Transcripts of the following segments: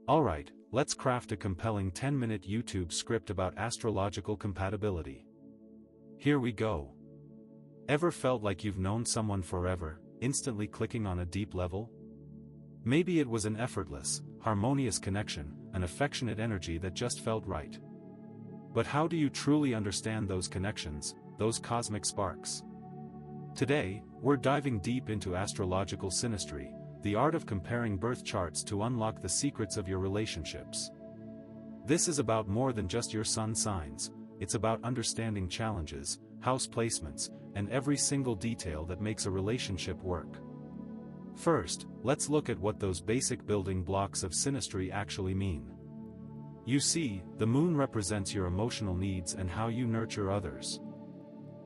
Alright, let's craft a compelling 10-minute YouTube script about astrological compatibility. Here we go. Ever felt like you've known someone forever, instantly clicking on a deep level? Maybe it was an effortless, harmonious connection, an affectionate energy that just felt right. But how do you truly understand those connections, those cosmic sparks? Today, we're diving deep into astrological synastry, the art of comparing birth charts to unlock the secrets of your relationships. This is about more than just your sun signs, it's about understanding challenges, house placements, and every single detail that makes a relationship work. First, let's look at what those basic building blocks of synastry actually mean. You see, the moon represents your emotional needs and how you nurture others.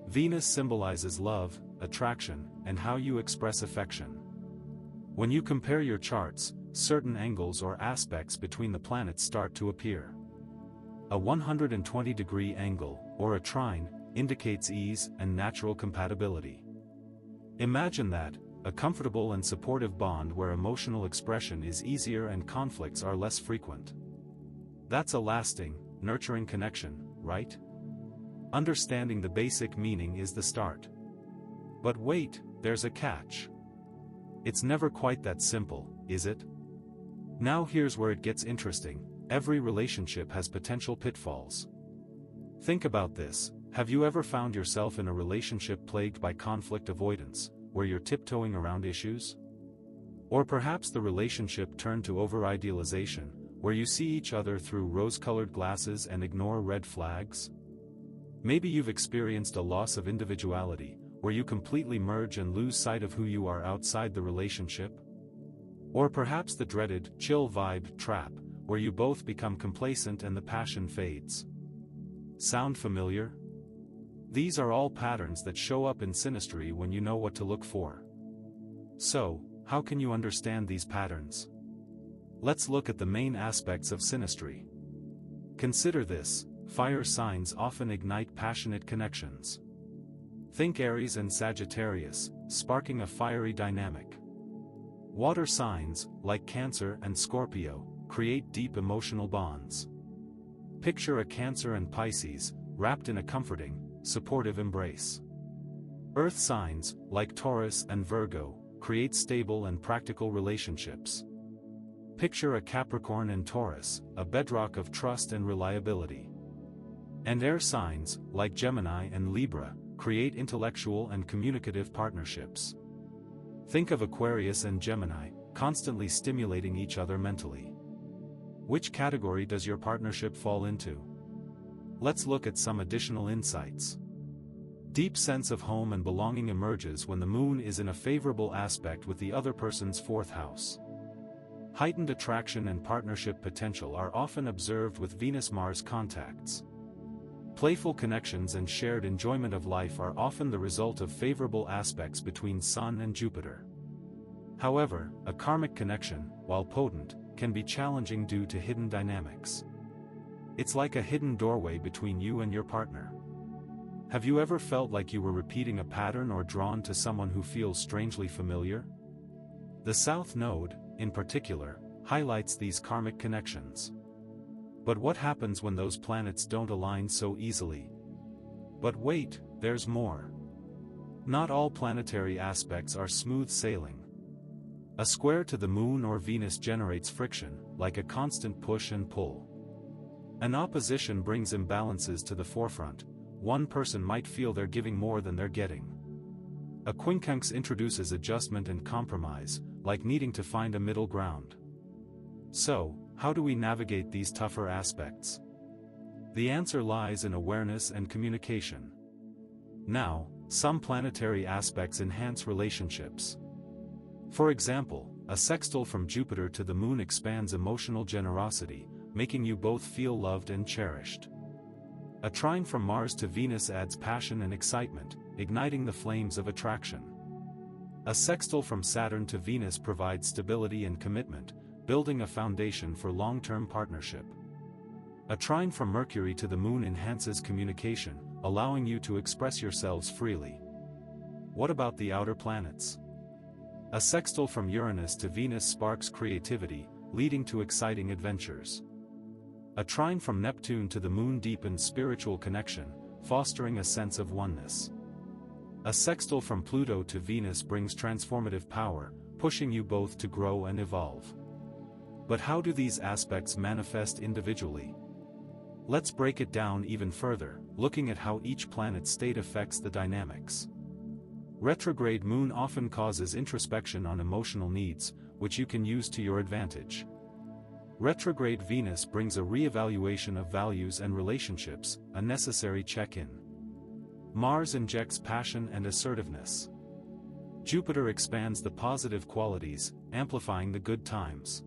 Venus symbolizes love, attraction, and how you express affection. When you compare your charts, certain angles or aspects between the planets start to appear. A 120-degree angle, or a trine, indicates ease and natural compatibility. Imagine that, a comfortable and supportive bond where emotional expression is easier and conflicts are less frequent. That's a lasting, nurturing connection, right? Understanding the basic meaning is the start. But wait, there's a catch. It's never quite that simple, is it? Now here's where it gets interesting. Every relationship has potential pitfalls. Think about this. Have you ever found yourself in a relationship plagued by conflict avoidance, where you're tiptoeing around issues? Or perhaps the relationship turned to over-idealization, where you see each other through rose-colored glasses and ignore red flags? Maybe you've experienced a loss of individuality, where you completely merge and lose sight of who you are outside the relationship? Or perhaps the dreaded, chill vibe trap, where you both become complacent and the passion fades. Sound familiar? These are all patterns that show up in synastry when you know what to look for. So, how can you understand these patterns? Let's look at the main aspects of synastry. Consider this: fire signs often ignite passionate connections. Think Aries and Sagittarius, sparking a fiery dynamic. Water signs, like Cancer and Scorpio, create deep emotional bonds. Picture a Cancer and Pisces, wrapped in a comforting, supportive embrace. Earth signs, like Taurus and Virgo, create stable and practical relationships. Picture a Capricorn and Taurus, a bedrock of trust and reliability. And air signs, like Gemini and Libra, create intellectual and communicative partnerships. Think of Aquarius and Gemini, constantly stimulating each other mentally. Which category does your partnership fall into? Let's look at some additional insights. Deep sense of home and belonging emerges when the moon is in a favorable aspect with the other person's fourth house. Heightened attraction and partnership potential are often observed with Venus-Mars contacts. Playful connections and shared enjoyment of life are often the result of favorable aspects between Sun and Jupiter. However, a karmic connection, while potent, can be challenging due to hidden dynamics. It's like a hidden doorway between you and your partner. Have you ever felt like you were repeating a pattern or drawn to someone who feels strangely familiar? The South Node, in particular, highlights these karmic connections. But what happens when those planets don't align so easily? But wait, there's more. Not all planetary aspects are smooth sailing. A square to the moon or Venus generates friction, like a constant push and pull. An opposition brings imbalances to the forefront. One person might feel they're giving more than they're getting. A quincunx introduces adjustment and compromise, like needing to find a middle ground. So, how do we navigate these tougher aspects? The answer lies in awareness and communication. Now, some planetary aspects enhance relationships. For example, a sextile from Jupiter to the moon expands emotional generosity, making you both feel loved and cherished. A trine from Mars to Venus adds passion and excitement, igniting the flames of attraction. A sextile from Saturn to Venus provides stability and commitment, building a foundation for long-term partnership. A trine from Mercury to the moon enhances communication, allowing you to express yourselves freely. What about the outer planets? A sextile from Uranus to Venus sparks creativity, leading to exciting adventures. A trine from Neptune to the Moon deepens spiritual connection, fostering a sense of oneness. A sextile from Pluto to Venus brings transformative power, pushing you both to grow and evolve. But how do these aspects manifest individually? Let's break it down even further, looking at how each planet's state affects the dynamics. Retrograde Moon often causes introspection on emotional needs, which you can use to your advantage. Retrograde Venus brings a re-evaluation of values and relationships, a necessary check-in. Mars injects passion and assertiveness. Jupiter expands the positive qualities, amplifying the good times.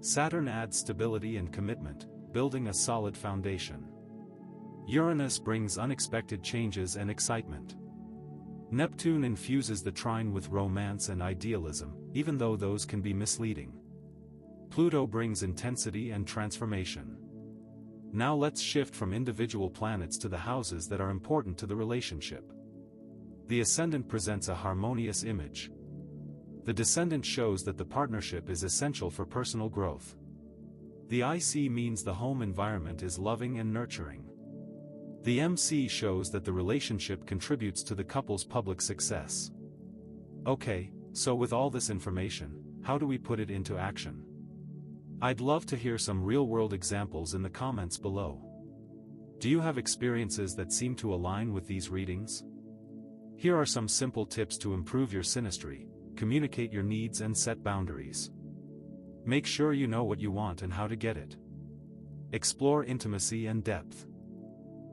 Saturn adds stability and commitment, building a solid foundation. Uranus brings unexpected changes and excitement. Neptune infuses the trine with romance and idealism, even though those can be misleading. Pluto brings intensity and transformation. Now let's shift from individual planets to the houses that are important to the relationship. The ascendant presents a harmonious image. The descendant shows that the partnership is essential for personal growth. The IC means the home environment is loving and nurturing. The MC shows that the relationship contributes to the couple's public success. Okay, so with all this information, how do we put it into action? I'd love to hear some real-world examples in the comments below. Do you have experiences that seem to align with these readings? Here are some simple tips to improve your synastry: communicate your needs and set boundaries. Make sure you know what you want and how to get it. Explore intimacy and depth.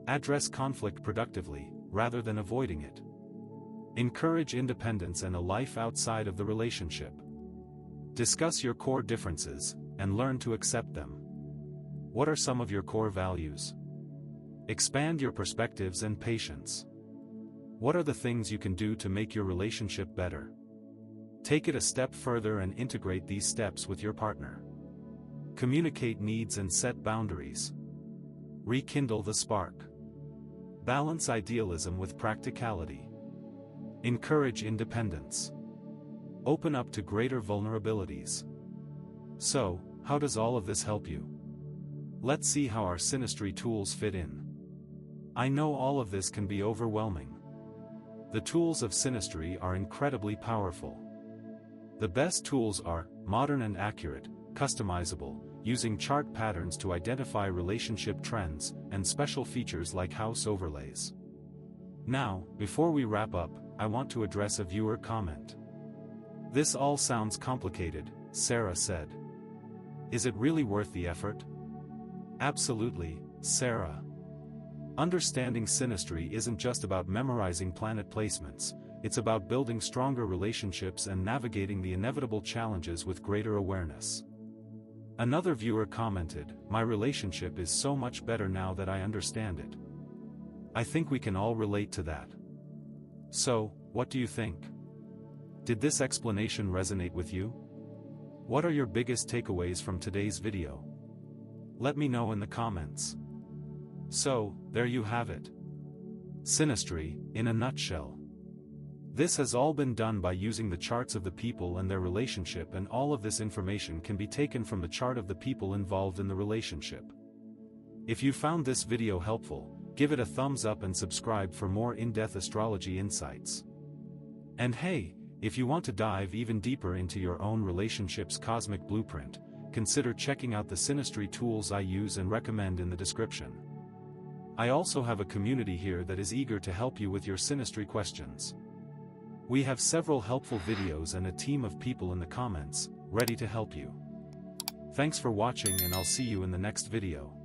Address conflict productively, rather than avoiding it. Encourage independence and a life outside of the relationship. Discuss your core differences, and learn to accept them. What are some of your core values? Expand your perspectives and patience. What are the things you can do to make your relationship better? Take it a step further and integrate these steps with your partner. Communicate needs and set boundaries. Rekindle the spark. Balance idealism with practicality. Encourage independence. Open up to greater vulnerabilities. So, how does all of this help you? Let's see how our synastry tools fit in. I know all of this can be overwhelming. The tools of synastry are incredibly powerful. The best tools are modern and accurate, customizable, using chart patterns to identify relationship trends, and special features like house overlays. Now, before we wrap up, I want to address a viewer comment. This all sounds complicated, Sarah said. Is it really worth the effort? Absolutely, Sarah. Understanding synastry isn't just about memorizing planet placements, it's about building stronger relationships and navigating the inevitable challenges with greater awareness. Another viewer commented, "My relationship is so much better now that I understand it." I think we can all relate to that. So, what do you think? Did this explanation resonate with you? What are your biggest takeaways from today's video? Let me know in the comments. So, there you have it. Synastry, in a nutshell. This has all been done by using the charts of the people and their relationship, and all of this information can be taken from the chart of the people involved in the relationship. If you found this video helpful, give it a thumbs up and subscribe for more in-depth astrology insights. And hey, if you want to dive even deeper into your own relationship's cosmic blueprint, consider checking out the synastry tools I use and recommend in the description. I also have a community here that is eager to help you with your synastry questions. We have several helpful videos and a team of people in the comments, ready to help you. Thanks for watching, and I'll see you in the next video.